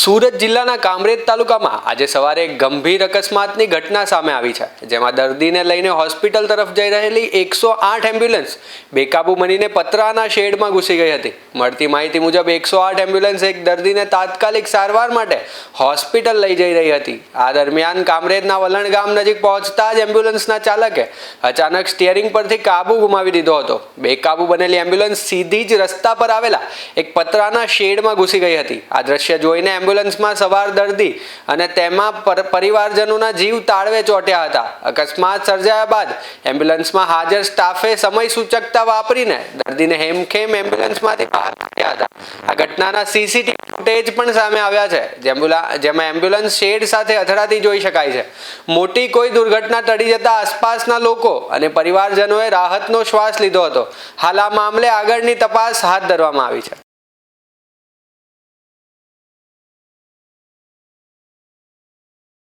સુરત જિલ્લાના કામરેજ તાલુકામાં આજે સવારે એક ગંભીર અકસ્માતની ઘટના સામે આવી છે, જેમાં દર્દીને લઈને હોસ્પિટલ તરફ જઈ રહેલી 108 એમ્બ્યુલન્સ બેકાબુ બનીને પતરાના શેડમાં ઘૂસી ગઈ હતી। મળતી માહિતી મુજબ 108 એમ્બ્યુલન્સ એક દર્દીને તાત્કાલિક સારવાર માટે હોસ્પિટલ લઈ જઈ રહી હતી। આ દરમિયાન કામરેજના વલણ ગામ નજીક પહોંચતા જ એમ્બ્યુલન્સના ચાલકે અચાનક સ્ટીયરિંગ પરથી કાબુ ગુમાવી દીધો હતો। બેકાબુ બનેલી એમ્બ્યુલન્સ સીધી જ રસ્તા પર આવેલા એક પતરાના શેડમાં ઘૂસી ગઈ હતી। આ દ્રશ્ય જોઈને એમ્બ્યુલન્સમાં સવાર દર્દી અને તેમાં પરિવારજનોના જીવ તાળવે ચોંટ્યા હતા। અકસ્માત સર્જાયા બાદ એમ્બ્યુલન્સમાં હાજર સ્ટાફે સમય સૂચકતા વાપરીને દર્દીને હેમખેમ એમ્બ્યુલન્સમાંથી બહાર કાઢ્યા હતા। આ ઘટનાના સીસીટીવી ફૂટેજ પણ સામે આવ્યા છે, જેમાં એમ્બ્યુલન્સ શેડ સાથે અથડાતી જોઈ શકાય છે। મોટી કોઈ દુર્ઘટના ટળી જતા આસપાસના લોકો અને પરિવારજનોએ રાહતનો શ્વાસ લીધો હતો। હાલ આ મામલે આગળની તપાસ હાથ ધરવામાં આવી છે।